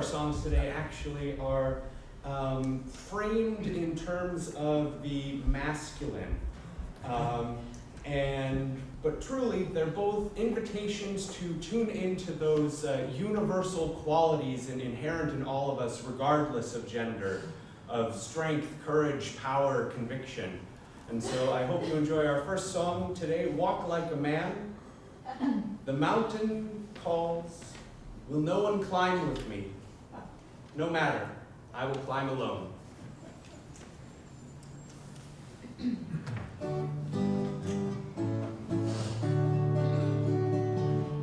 songs today actually are framed in terms of the masculine. But truly, they're both invitations to tune into those universal qualities inherent in all of us, regardless of gender, of strength, courage, power, conviction. And so I hope you enjoy our first song today, Walk Like a Man. The mountain calls, will no one climb with me? No matter, I will climb alone.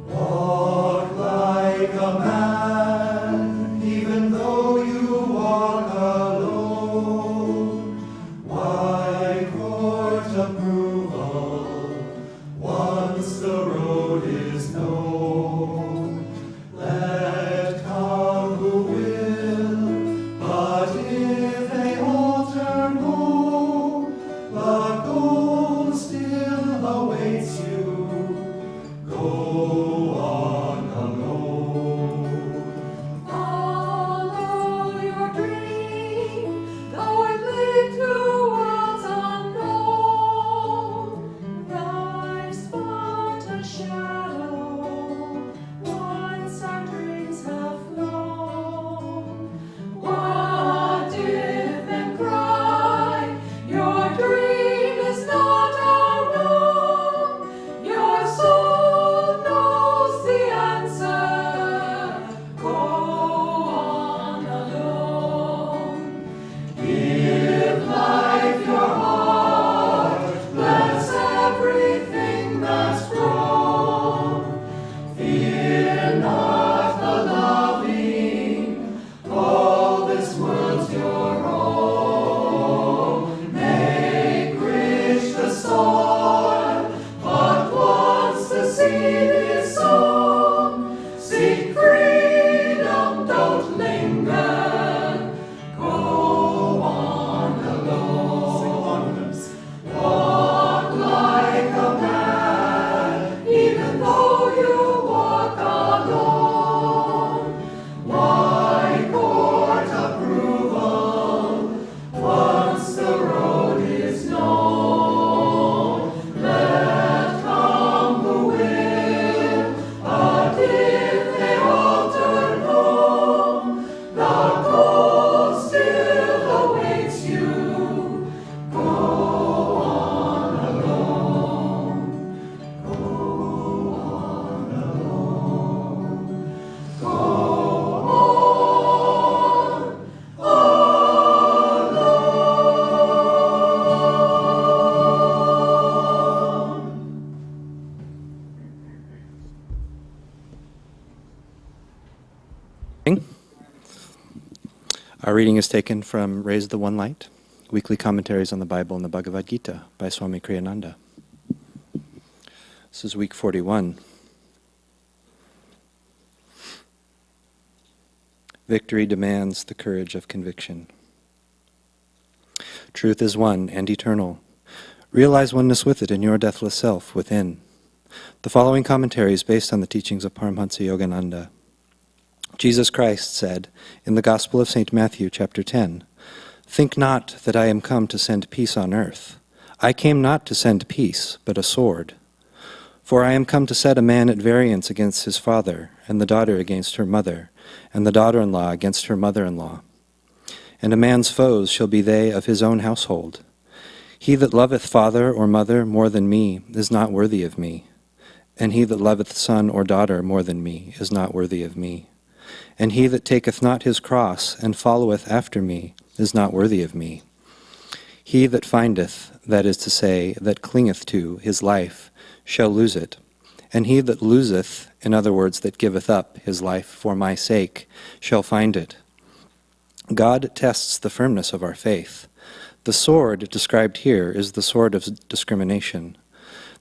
Walk like a man, even though you walk alone. Why court approval once the road is known? Let come who will, but if they all turn home, the goal still awaits you. Go. Our reading is taken from Raise the One Light, Weekly Commentaries on the Bible and the Bhagavad Gita by Swami Kriyananda. This is week 41. Victory demands the courage of conviction. Truth is one and eternal. Realize oneness with it in your deathless self within. The following commentary is based on the teachings of Paramahansa Yogananda. Jesus Christ said in the Gospel of St. Matthew, chapter 10, "Think not that I am come to send peace on earth. I came not to send peace, but a sword. For I am come to set a man at variance against his father, and the daughter against her mother, and the daughter-in-law against her mother-in-law. And a man's foes shall be they of his own household. He that loveth father or mother more than me is not worthy of me. And he that loveth son or daughter more than me is not worthy of me. And he that taketh not his cross and followeth after me is not worthy of me. He that findeth, that is to say, that clingeth to his life, shall lose it. And he that loseth, in other words, that giveth up his life for my sake, shall find it. God tests the firmness of our faith. The sword described here is the sword of discrimination.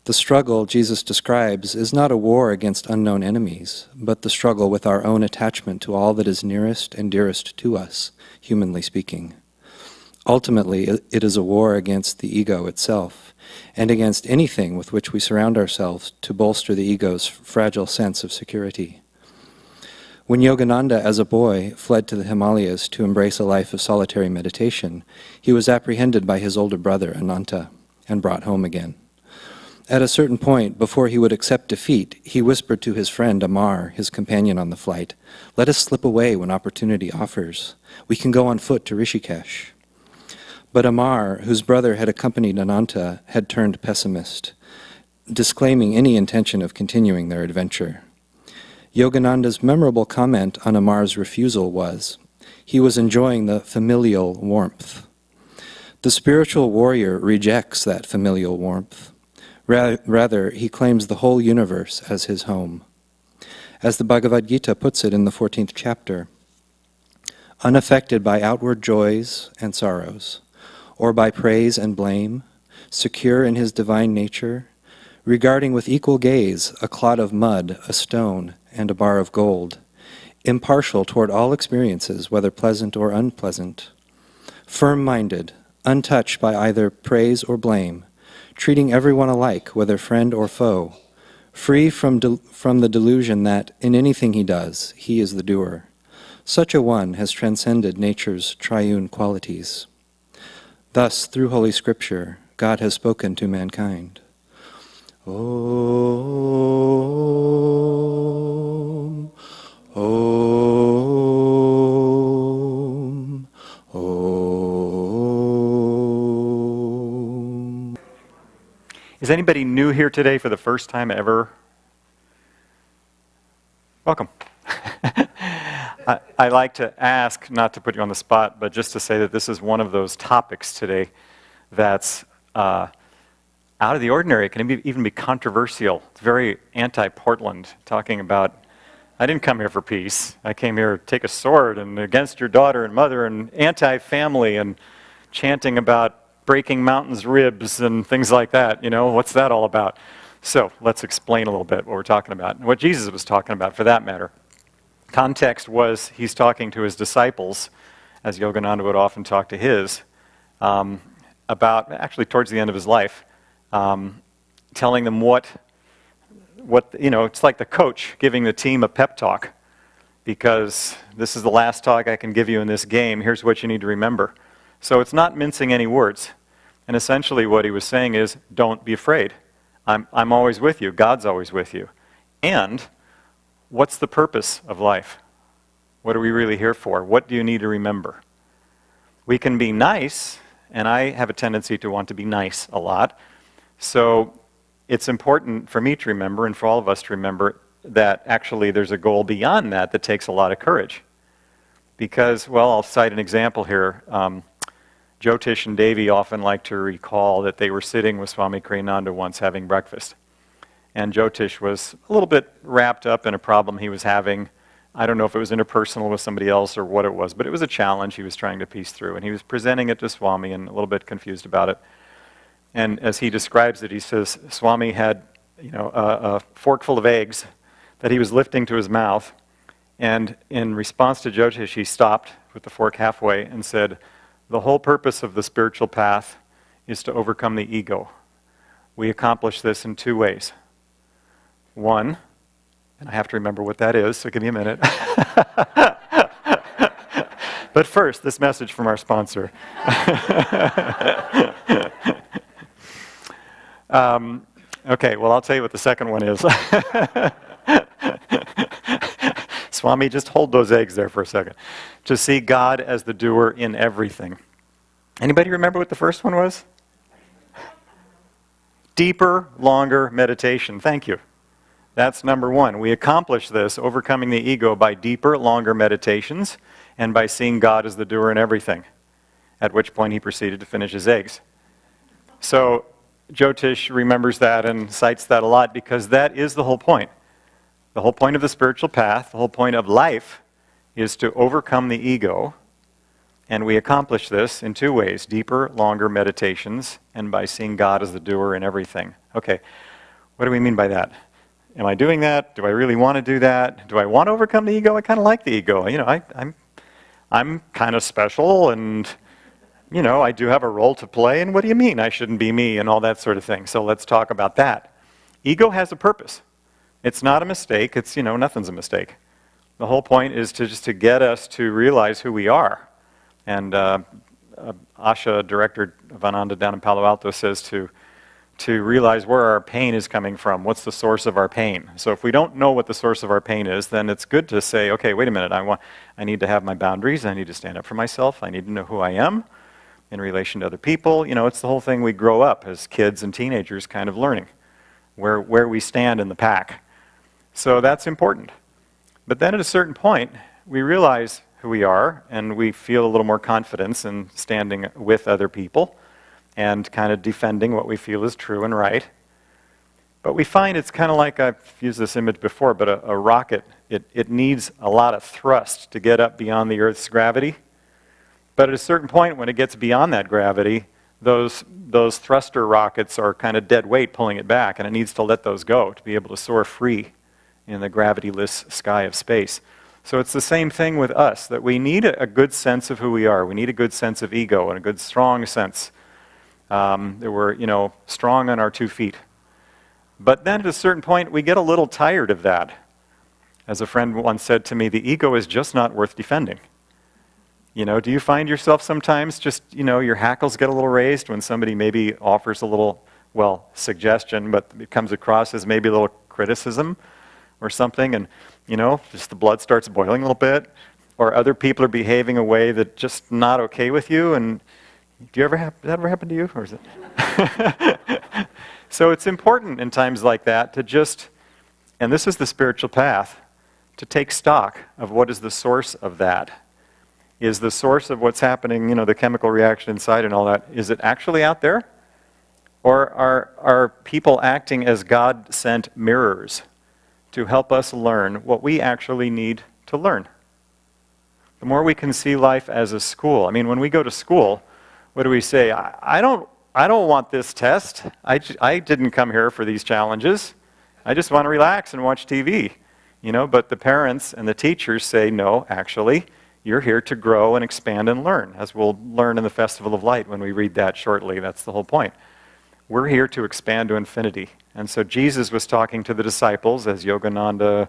The struggle Jesus describes is not a war against unknown enemies, but the struggle with our own attachment to all that is nearest and dearest to us, humanly speaking. Ultimately, it is a war against the ego itself, and against anything with which we surround ourselves to bolster the ego's fragile sense of security. When Yogananda, as a boy, fled to the Himalayas to embrace a life of solitary meditation, he was apprehended by his older brother, Ananta, and brought home again. At a certain point, before he would accept defeat, he whispered to his friend Amar, his companion on the flight, "Let us slip away when opportunity offers. We can go on foot to Rishikesh." But Amar, whose brother had accompanied Ananta, had turned pessimist, disclaiming any intention of continuing their adventure. Yogananda's memorable comment on Amar's refusal was, he was enjoying the familial warmth. The spiritual warrior rejects that familial warmth. Rather, he claims the whole universe as his home. As the Bhagavad Gita puts it in the 14th chapter, unaffected by outward joys and sorrows, or by praise and blame, secure in his divine nature, regarding with equal gaze a clod of mud, a stone, and a bar of gold, impartial toward all experiences, whether pleasant or unpleasant, firm-minded, untouched by either praise or blame, treating everyone alike, whether friend or foe, free from the delusion that, in anything he does, he is the doer. Such a one has transcended nature's triune qualities. Thus, through Holy Scripture, God has spoken to mankind. Om, Om, Om. Is anybody new here today for the first time ever? Welcome. I like to ask, not to put you on the spot, but just to say that this is one of those topics today that's out of the ordinary. It can even be controversial. It's very anti-Portland, talking about, I didn't come here for peace. I came here to take a sword and against your daughter and mother, and anti-family, and chanting about breaking mountains' ribs and things like that. You know, what's that all about? So let's explain a little bit what we're talking about, and what Jesus was talking about, for that matter. Context was, he's talking to his disciples, as Yogananda would often talk to his, about, actually towards the end of his life, telling them what, it's like the coach giving the team a pep talk, because this is the last talk I can give you in this game. Here's what you need to remember. So it's not mincing any words. And essentially what he was saying is, don't be afraid. I'm always with you. God's always with you. And what's the purpose of life? What are we really here for? What do you need to remember? We can be nice, and I have a tendency to want to be nice a lot. So it's important for me to remember, and for all of us to remember, that actually there's a goal beyond that that takes a lot of courage. Because, well, I'll cite an example here. Jyotish and Devi often like to recall that they were sitting with Swami Kriyananda once having breakfast. And Jyotish was a little bit wrapped up in a problem he was having. I don't know if it was interpersonal with somebody else or what it was, but it was a challenge he was trying to piece through. And he was presenting it to Swami and a little bit confused about it. And as he describes it, he says Swami had, a fork full of eggs that he was lifting to his mouth. And in response to Jyotish, he stopped with the fork halfway and said, "The whole purpose of the spiritual path is to overcome the ego. We accomplish this in two ways. One," and I have to remember what that is, so give me a minute. But first, this message from our sponsor. Okay, well, I'll tell you what the second one is. Swami, just hold those eggs there for a second. To see God as the doer in everything. Anybody remember what the first one was? Deeper, longer meditation. Thank you. That's number one. We accomplish this, overcoming the ego, by deeper, longer meditations and by seeing God as the doer in everything, at which point he proceeded to finish his eggs. So Jyotish remembers that and cites that a lot, because that is the whole point. The whole point of the spiritual path, the whole point of life, is to overcome the ego, and we accomplish this in two ways: deeper, longer meditations, and by seeing God as the doer in everything. Okay, what do we mean by that? Am I doing that? Do I really want to do that? Do I want to overcome the ego? I kind of like the ego. I'm kind of special, and I do have a role to play, and what do you mean I shouldn't be me, and all that sort of thing. So let's talk about that. Ego has a purpose. It's not a mistake. It's, nothing's a mistake. The whole point is to get us to realize who we are. And Asha, director of Ananda down in Palo Alto, says to realize where our pain is coming from. What's the source of our pain? So if we don't know what the source of our pain is, then it's good to say, okay, wait a minute, I need to have my boundaries, I need to stand up for myself, I need to know who I am in relation to other people. It's the whole thing we grow up as kids and teenagers kind of learning where we stand in the pack. So that's important. But then at a certain point, we realize who we are, and we feel a little more confidence in standing with other people and kind of defending what we feel is true and right. But we find it's kind of like, I've used this image before, but a rocket, it needs a lot of thrust to get up beyond the Earth's gravity. But at a certain point, when it gets beyond that gravity, those thruster rockets are kind of dead weight pulling it back, and it needs to let those go to be able to soar free in the gravityless sky of space. So it's the same thing with us, that we need a good sense of who we are. We need a good sense of ego and a good strong sense that we're, strong on our 2 feet. But then at a certain point, we get a little tired of that. As a friend once said to me, the ego is just not worth defending. Do you find yourself sometimes just, your hackles get a little raised when somebody maybe offers a little, suggestion, but it comes across as maybe a little criticism or something, and, just the blood starts boiling a little bit, or other people are behaving a way that's just not okay with you, and does that ever happen to you, or is it? So it's important in times like that to just, and this is the spiritual path, to take stock of what is the source of that. Is the source of what's happening, the chemical reaction inside and all that, is it actually out there? Or are people acting as God-sent mirrors to help us learn what we actually need to learn? The more we can see life as a school. When we go to school, what do we say? I don't want this test. I didn't come here for these challenges. I just want to relax and watch TV. But the parents and the teachers say, no, actually, you're here to grow and expand and learn, as we'll learn in the Festival of Light when we read that shortly. That's the whole point. We're here to expand to infinity. And so Jesus was talking to the disciples, as Yogananda,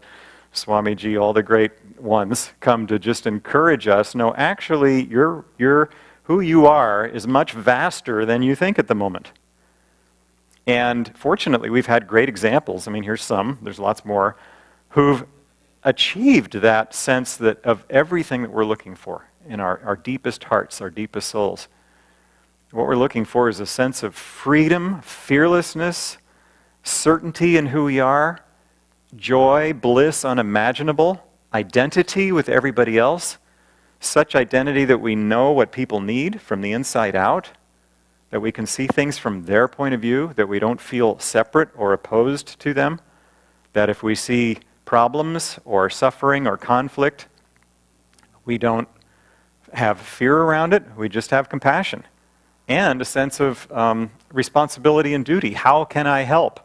Swamiji, all the great ones come to just encourage us. No, actually, who you are is much vaster than you think at the moment. And fortunately, we've had great examples. Here's some, there's lots more, who've achieved that sense of everything that we're looking for in our deepest hearts, our deepest souls. What we're looking for is a sense of freedom, fearlessness, certainty in who we are, joy, bliss unimaginable, identity with everybody else, such identity that we know what people need from the inside out, that we can see things from their point of view, that we don't feel separate or opposed to them, that if we see problems or suffering or conflict, we don't have fear around it, we just have compassion and a sense of responsibility and duty. How can I help?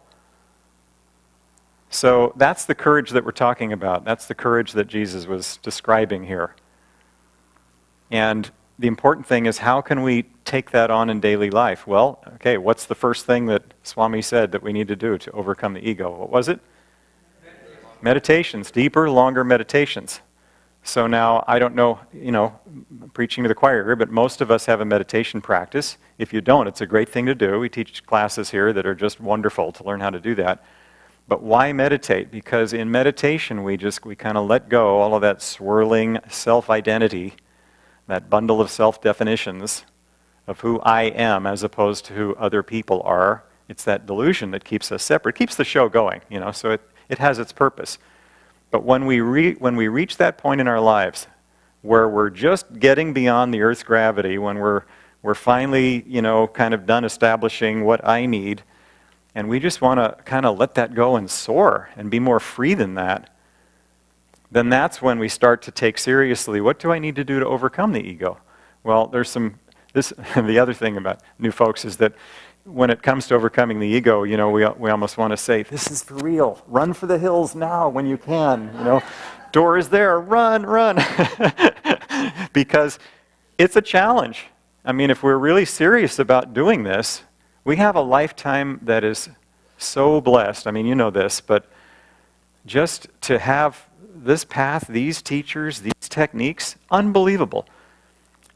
So that's the courage that we're talking about. That's the courage that Jesus was describing here. And the important thing is, how can we take that on in daily life? Well, okay, what's the first thing that Swami said that we need to do to overcome the ego? What was it? Meditations, deeper, longer meditations. So now, I don't know, I'm preaching to the choir here, but most of us have a meditation practice. If you don't, it's a great thing to do. We teach classes here that are just wonderful to learn how to do that. But why meditate? Because in meditation, we kind of let go all of that swirling self-identity, that bundle of self-definitions of who I am as opposed to who other people are. It's that delusion that keeps us separate, keeps the show going, so it has its purpose. But when we reach that point in our lives where we're just getting beyond the Earth's gravity, when we're finally, kind of done establishing what I need, and we just want to kind of let that go and soar and be more free than that, then that's when we start to take seriously, what do I need to do to overcome the ego? Well, the other thing about new folks is that when it comes to overcoming the ego, we almost want to say, this is for real. Run for the hills now when you can. Door is there. Run. Because it's a challenge. If we're really serious about doing this, we have a lifetime that is so blessed. You know this, but just to have this path, these teachers, these techniques, unbelievable.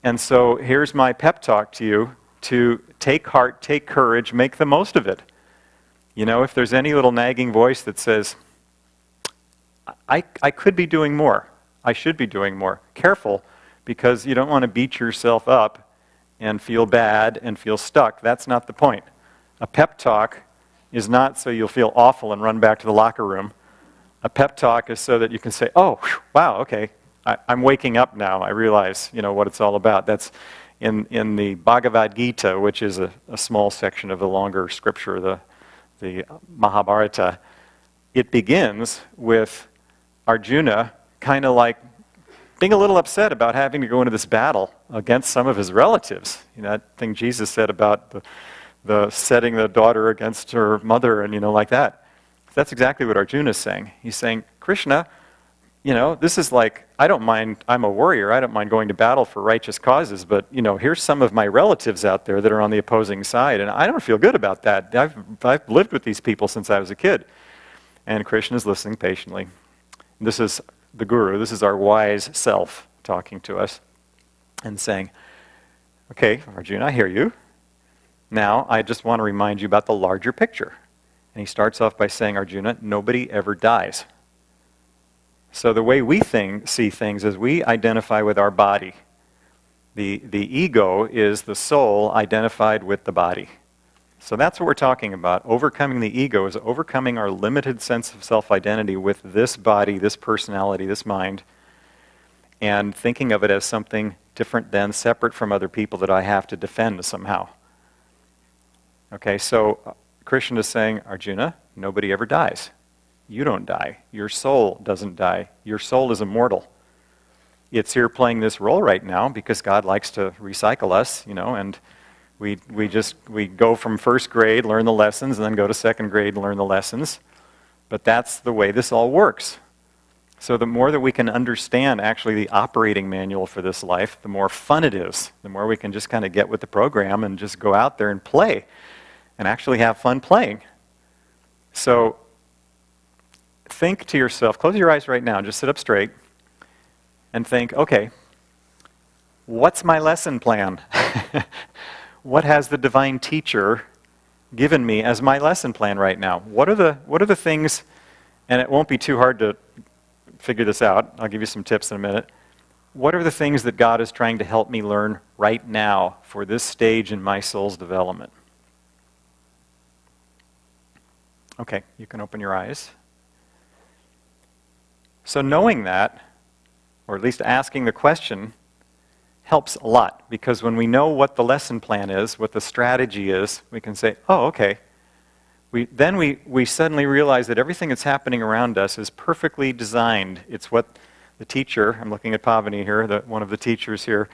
And so here's my pep talk to you, to take heart, take courage, make the most of it. You know, if there's any little nagging voice that says, I could be doing more, I should be doing more, careful, because you don't want to beat yourself up and feel bad and feel stuck. That's not the point. A pep talk is not so you'll feel awful and run back to the locker room. A pep talk is so that you can say, oh, whew, wow, okay, I'm waking up now. I realize, what it's all about. That's in the Bhagavad Gita, which is a small section of the longer scripture, the Mahabharata. It begins with Arjuna kind of like being a little upset about having to go into this battle against some of his relatives. That thing Jesus said about the setting the daughter against her mother and, like that. That's exactly what Arjuna's saying. He's saying, Krishna, this is like, I don't mind, I'm a warrior, I don't mind going to battle for righteous causes, but, here's some of my relatives out there that are on the opposing side, and I don't feel good about that. I've lived with these people since I was a kid. And Krishna's listening patiently. This is the guru, this is our wise self talking to us and saying, okay, Arjuna, I hear you. Now, I just want to remind you about the larger picture. And he starts off by saying, Arjuna, nobody ever dies. So the way we see things is we identify with our body. The ego is the soul identified with the body. So that's what we're talking about. Overcoming the ego is overcoming our limited sense of self-identity with this body, this personality, this mind, and thinking of it as something different than, separate from other people that I have to defend somehow. Okay, so Krishna is saying, Arjuna, nobody ever dies. You don't die. Your soul doesn't die. Your soul is immortal. It's here playing this role right now because God likes to recycle us, and we go from first grade, learn the lessons, and then go to second grade and learn the lessons. But that's the way this all works. So the more that we can understand actually the operating manual for this life, the more fun it is. The more we can just kind of get with the program and just go out there and play and actually have fun playing. So think to yourself, close your eyes right now, just sit up straight and think, okay, what's my lesson plan? What has the divine teacher given me as my lesson plan right now? What are the things, and it won't be too hard to figure this out. I'll give you some tips in a minute. What are the things that God is trying to help me learn right now for this stage in my soul's development? Okay, you can open your eyes. So knowing that, or at least asking the question, helps a lot, because when we know what the lesson plan is, what the strategy is, we can say, oh, okay. Then we suddenly realize that everything that's happening around us is perfectly designed. It's what the teacher, I'm looking at Pavani here, one of the teachers here,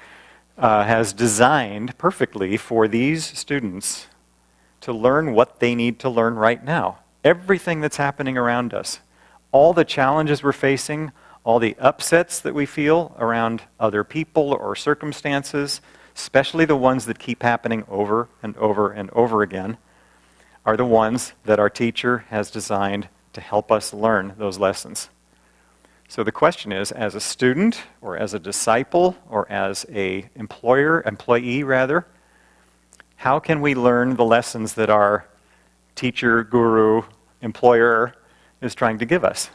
has designed perfectly for these students to learn what they need to learn right now. Everything that's happening around us, all the challenges we're facing, all the upsets that we feel around other people or circumstances, especially the ones that keep happening over and over and over again, are the ones that our teacher has designed to help us learn those lessons. So the question is, as a student, or as a disciple, or as an employee, how can we learn the lessons that our teacher, guru, employer is trying to give us?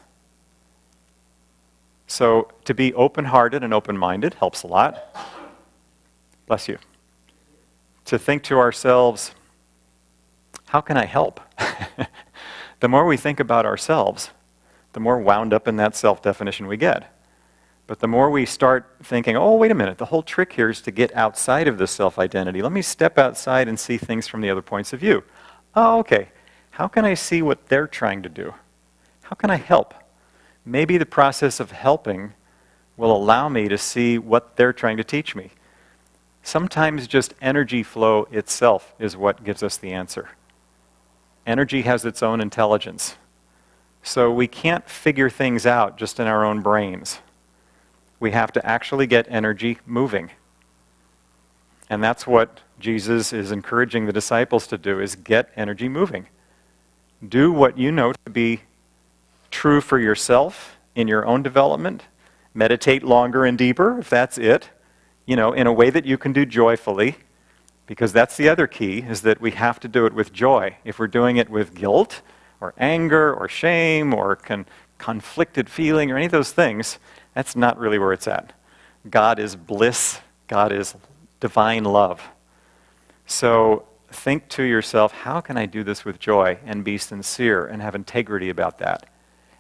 So to be open-hearted and open-minded helps a lot. Bless you. To think to ourselves, how can I help? The more we think about ourselves, the more wound up in that self-definition we get. But the more we start thinking, oh, wait a minute, the whole trick here is to get outside of this self-identity. Let me step outside and see things from the other points of view. Oh, okay. How can I see what they're trying to do? How can I help? Maybe the process of helping will allow me to see what they're trying to teach me. Sometimes just energy flow itself is what gives us the answer. Energy has its own intelligence. So we can't figure things out just in our own brains. We have to actually get energy moving. And that's what Jesus is encouraging the disciples to do, is get energy moving. Do what you know to be true for yourself in your own development. Meditate longer and deeper, if that's it, in a way that you can do joyfully, because that's the other key, is that we have to do it with joy. If we're doing it with guilt or anger or shame or conflicted feeling or any of those things, that's not really where it's at. God is bliss. God is divine love. So think to yourself, how can I do this with joy and be sincere and have integrity about that?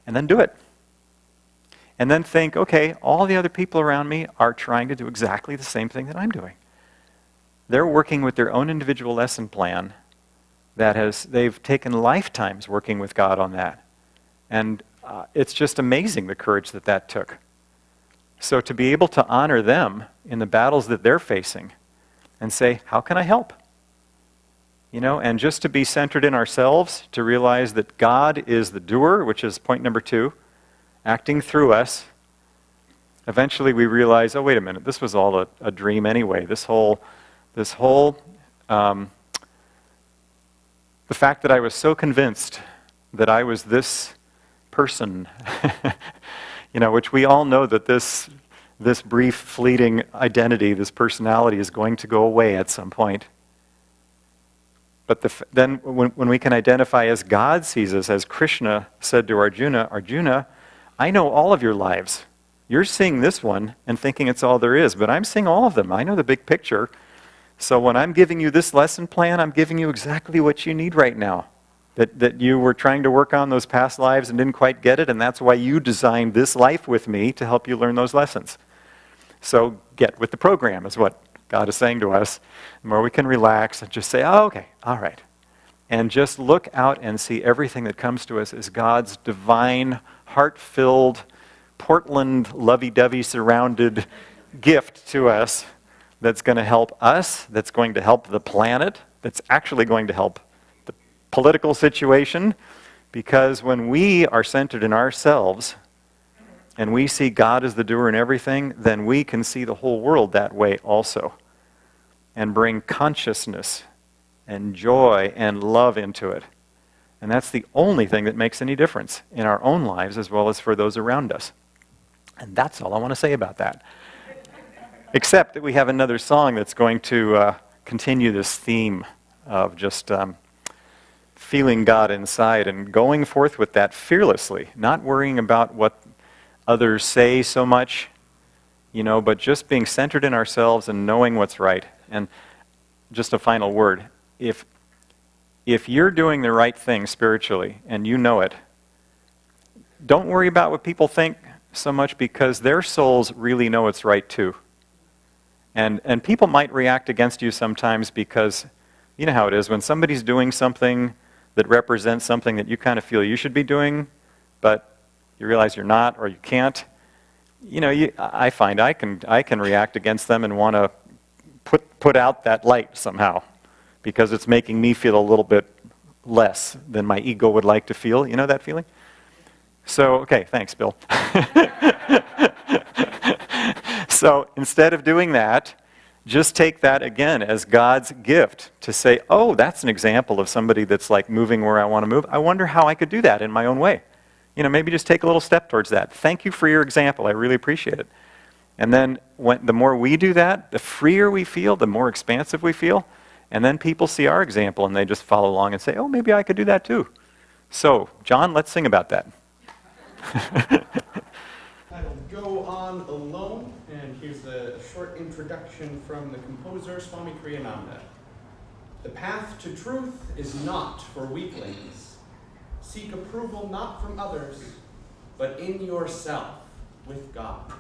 And then do it. And then think, okay, all the other people around me are trying to do exactly the same thing that I'm doing. They're working with their own individual lesson plan they've taken lifetimes working with God on that. And it's just amazing the courage that took. So to be able to honor them in the battles that they're facing and say, how can I help? And just to be centered in ourselves, to realize that God is the doer, which is point number 2, acting through us. Eventually we realize, oh, wait a minute, this was all a dream anyway. The fact that I was so convinced that I was this person, which we all know that this brief, fleeting identity, this personality is going to go away at some point. But then when we can identify as God sees us, as Krishna said to Arjuna, I know all of your lives. You're seeing this one and thinking it's all there is, but I'm seeing all of them. I know the big picture. So when I'm giving you this lesson plan, I'm giving you exactly what you need right now. That you were trying to work on those past lives and didn't quite get it, and that's why you designed this life with me to help you learn those lessons. So get with the program is what God is saying to us. The more we can relax and just say, oh, okay, all right. And just look out and see everything that comes to us as God's divine, heart-filled, Portland, lovey-dovey surrounded gift to us that's going to help us, that's going to help the planet, that's actually going to help the political situation. Because when we are centered in ourselves and we see God as the doer in everything, then we can see the whole world that way also and bring consciousness and joy and love into it. And that's the only thing that makes any difference in our own lives as well as for those around us. And that's all I want to say about that. Except that we have another song that's going to continue this theme of just feeling God inside and going forth with that fearlessly, not worrying about what others say so much, but just being centered in ourselves and knowing what's right. And just a final word. If you're doing the right thing spiritually and you know it, don't worry about what people think so much, because their souls really know it's right too. And people might react against you sometimes because, you know how it is, when somebody's doing something that represents something that you kind of feel you should be doing, but you realize you're not or you can't, I find I can react against them and want to put out that light somehow, because it's making me feel a little bit less than my ego would like to feel. You know that feeling? So, okay, thanks, Bill. So instead of doing that, just take that again as God's gift to say, oh, that's an example of somebody that's like moving where I want to move. I wonder how I could do that in my own way. Maybe just take a little step towards that. Thank you for your example. I really appreciate it. And then the more we do that, the freer we feel, the more expansive we feel. And then people see our example and they just follow along and say, oh, maybe I could do that too. So, John, let's sing about that. I'll go on alone, and here's a short introduction from the composer, Swami Kriyananda. The path to truth is not for weaklings. Seek approval not from others, but in yourself with God.